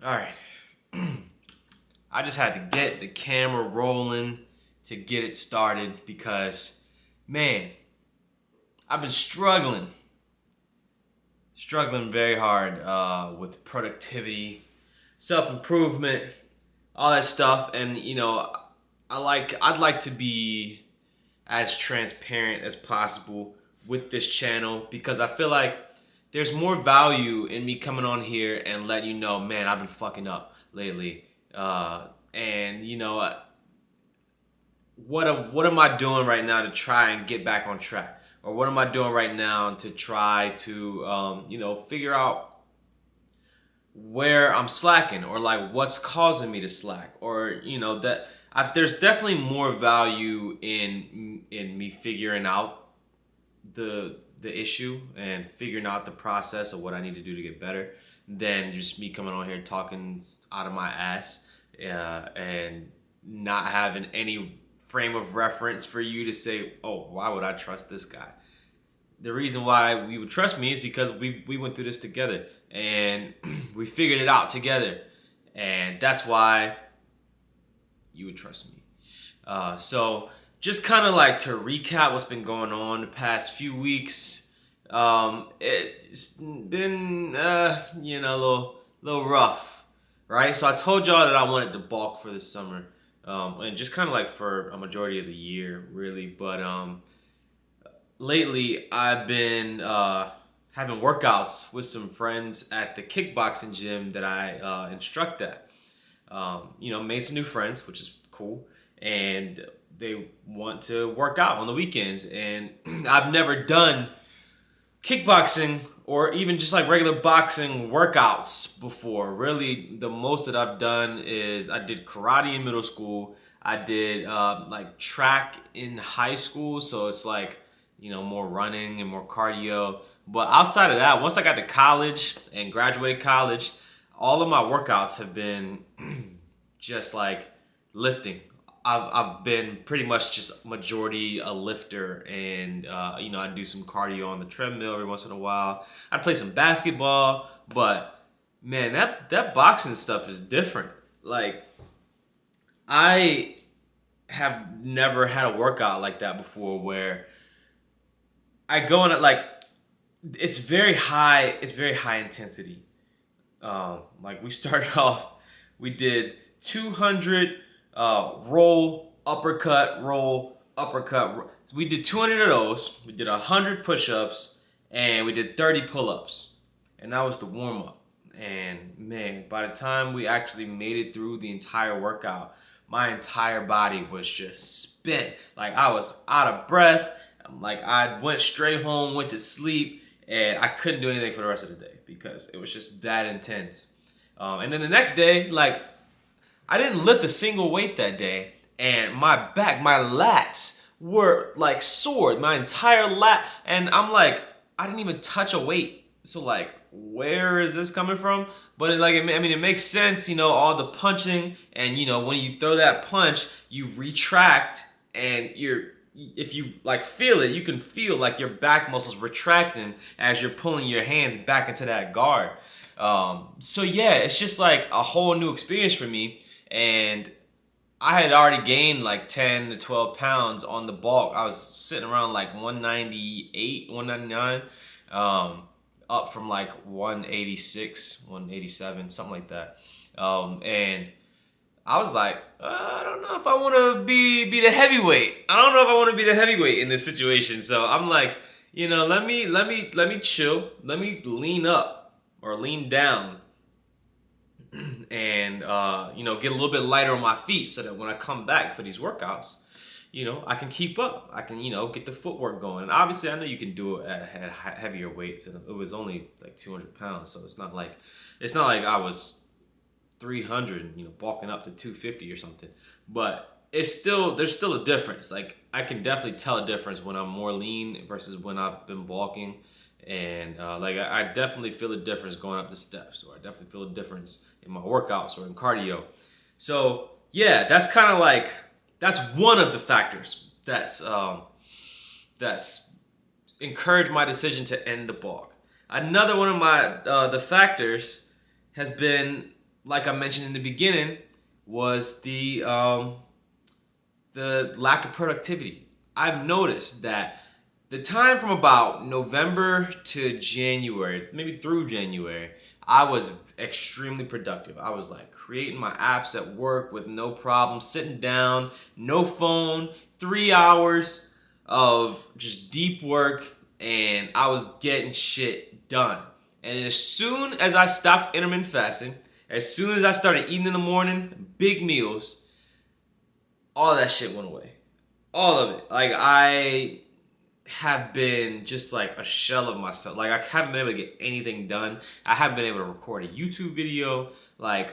All right. I just had to get the camera rolling to get it started because, man, I've been struggling very hard with productivity, self-improvement, all that stuff. And, I'd like to be as transparent as possible with this channel because I feel like there's more value in me coming on here and letting you know, man, I've been fucking up lately. And what am I doing right now to try and get back on track? Or what am I doing right now to try to, figure out where I'm slacking or like what's causing me to slack or, there's definitely more value in me figuring out the issue and figuring out the process of what I need to do to get better than just me coming on here talking out of my ass and not having any frame of reference for you to say, oh, why would I trust this guy? The reason why we would trust me is because we went through this together and we figured it out together. And that's why you would trust me. So just kind of like to recap what's been going on the past few weeks. It's been, a little rough, right? So I told y'all that I wanted to bulk for this summer. And just kind of like for a majority of the year, really. But lately, I've been having workouts with some friends at the kickboxing gym that I instruct at. Made some new friends, which is cool. And they want to work out on the weekends. And I've never done kickboxing or even just like regular boxing workouts before. Really, the most that I've done is I did karate in middle school. I did like track in high school. So it's like, more running and more cardio. But outside of that, once I got to college and graduated college, all of my workouts have been just like lifting. I've been pretty much just majority a lifter, and I do some cardio on the treadmill every once in a while. I play some basketball, but man, that boxing stuff is different. Like I have never had a workout like that before, where I go on it like it's very high. It's very high intensity. Like we started off, we did 200 roll, uppercut, roll, uppercut. So we did 200 of those. We did 100 push-ups, and we did 30 pull-ups. And that was the warm-up. And man, by the time we actually made it through the entire workout, my entire body was just spent. Like I was out of breath. Like I went straight home, went to sleep, and I couldn't do anything for the rest of the day because it was just that intense. And then the next day, like I didn't lift a single weight that day, and my back, my lats were like sore, my entire lat, and I'm like, I didn't even touch a weight. So like, where is this coming from? But it makes sense, all the punching, and when you throw that punch, you retract, and if you like feel it, you can feel like your back muscles retracting as you're pulling your hands back into that guard. So yeah, it's just like a whole new experience for me. And I had already gained like 10 to 12 pounds on the bulk. I was sitting around like 198, 199, up from like 186, 187, something like that. And I was like, I don't know if I want to be the heavyweight. I don't know if I want to be the heavyweight in this situation. So I'm like, let me chill. Let me lean up or lean down and get a little bit lighter on my feet so that when I come back for these workouts, I can keep up. I can get the footwork going. And obviously, I know you can do it at heavier weights. And it was only like 200 pounds, so it's not like I was 300, bulking up to 250 or something. But there's still a difference. Like I can definitely tell a difference when I'm more lean versus when I've been bulking. And I definitely feel a difference going up the steps, or I definitely feel a difference in my workouts or in cardio. So yeah, that's kind of like, that's one of the factors that's encouraged my decision to end the bulk. Another one of my the factors has been like I mentioned in the beginning, was the lack of productivity. I've noticed that the time from about November to January, maybe through January, I was extremely productive. I was like creating my apps at work with no problem, sitting down, no phone, 3 hours of just deep work, and I was getting shit done. And as soon as I stopped intermittent fasting, as soon as I started eating in the morning, big meals, all that shit went away. All of it. Like, I have been just like a shell of myself. Like, I haven't been able to get anything done. I haven't been able to record a YouTube video. Like,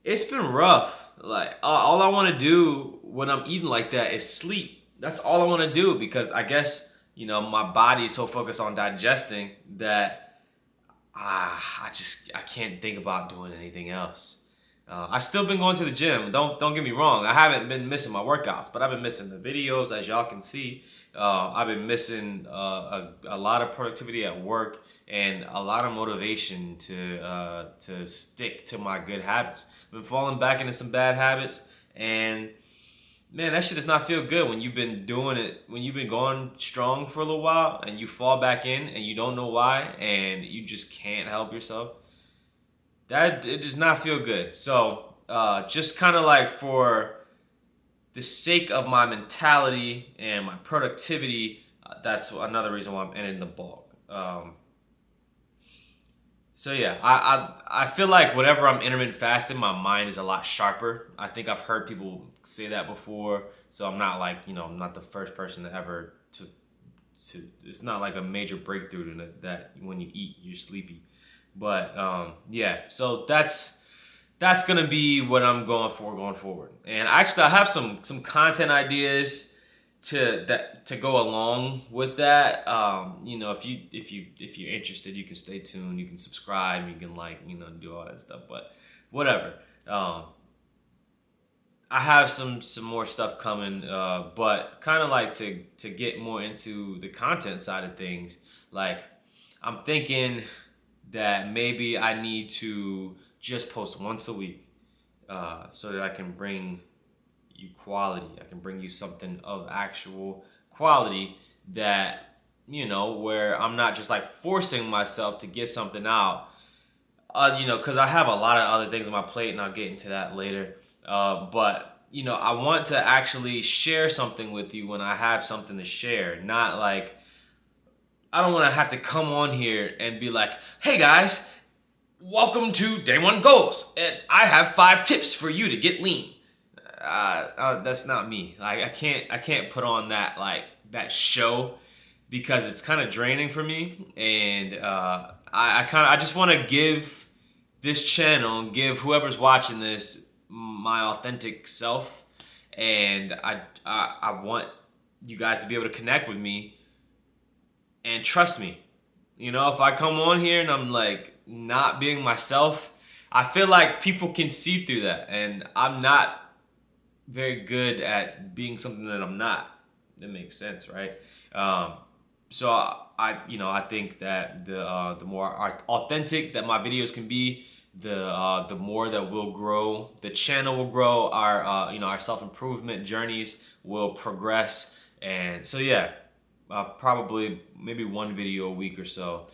it's been rough. Like, all I want to do when I'm eating like that is sleep. That's all I want to do, because I guess, my body is so focused on digesting that I can't think about doing anything else. I still been going to the gym. Don't get me wrong. I haven't been missing my workouts, but I've been missing the videos, as y'all can see. I've been missing a lot of productivity at work and a lot of motivation to stick to my good habits. I've been falling back into some bad habits, and man, that shit does not feel good when you've been doing it, when you've been going strong for a little while and you fall back in and you don't know why and you just can't help yourself. That, it does not feel good. So just kind of like for the sake of my mentality and my productivity, that's another reason why I'm ending the bulk. So yeah, I feel like whenever I'm intermittent fasting, my mind is a lot sharper. I think I've heard people say that before, so I'm not like, I'm not the first person to ever to it's not like a major breakthrough that when you eat you're sleepy. But yeah, so that's gonna be what I'm going for going forward. And actually, I have some content ideas to go along with that. If you're interested, you can stay tuned. You can subscribe. You can do all that stuff. But whatever. I have some more stuff coming. But kind of like to get more into the content side of things. Like, I'm thinking that maybe I need to just post once a week, so that I can bring you quality. I can bring you something of actual quality that, where I'm not just like forcing myself to get something out, because I have a lot of other things on my plate, and I'll get into that later. But I want to actually share something with you when I have something to share, not like, I don't want to have to come on here and be like, hey guys, welcome to Day One Goals, and I have 5 tips for you to get lean. That's not me. Like, I can't put on that show, because it's kind of draining for me, and I just want to give this channel, give whoever's watching this, my authentic self, and I want you guys to be able to connect with me and trust me. If I come on here and I'm like not being myself, I feel like people can see through that, and I'm not very good at being something that I'm not. That makes sense, right? So I think that the more authentic that my videos can be, the more that we'll grow. The channel will grow. Our self-improvement journeys will progress, and so yeah. Probably maybe one video a week or so.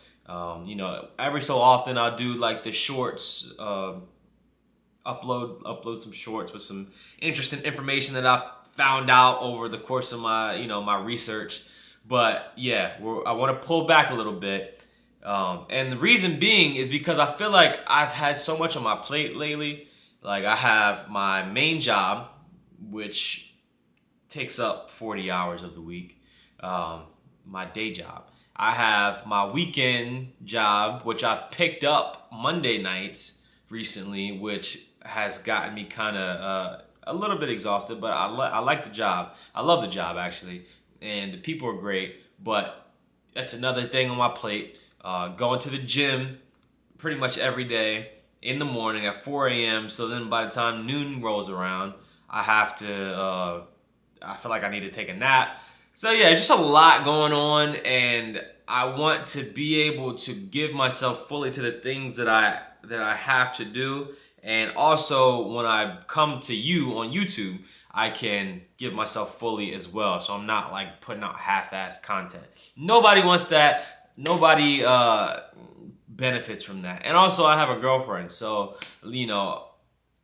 Every so often I'll do like the shorts, upload some shorts with some interesting information that I've found out over the course of my my research. But yeah, I want to pull back a little bit, and the reason being is because I feel like I've had so much on my plate lately. Like, I have my main job, which takes up 40 hours of the week. My day job. I have my weekend job, which I've picked up Monday nights recently, which has gotten me kind of a little bit exhausted, but I like the job. I love the job, actually, and the people are great, but that's another thing on my plate. Going to the gym pretty much every day in the morning at 4 a.m. So then by the time noon rolls around, I feel like I need to take a nap. So yeah, just a lot going on, and I want to be able to give myself fully to the things that I that I have to do. And also when I come to you on YouTube, I can give myself fully as well. So I'm not like putting out half-ass content. Nobody wants that. Nobody benefits from that. And also I have a girlfriend. So, you know,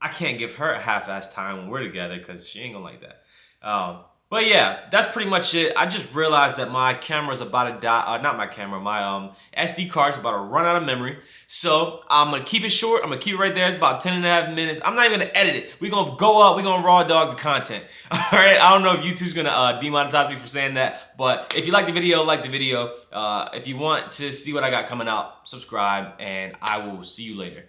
I can't give her a half-ass time when we're together because she ain't gonna like that. But yeah, that's pretty much it. I just realized that my camera's about to die. Not my camera, my SD card's about to run out of memory. So I'm gonna keep it short. I'm gonna keep it right there. It's about 10.5 minutes. I'm not even gonna edit it. We're gonna go up. We're gonna raw dog the content. All right. I don't know if YouTube's gonna demonetize me for saying that, but if you like the video, like the video. If you want to see what I got coming out, subscribe, and I will see you later.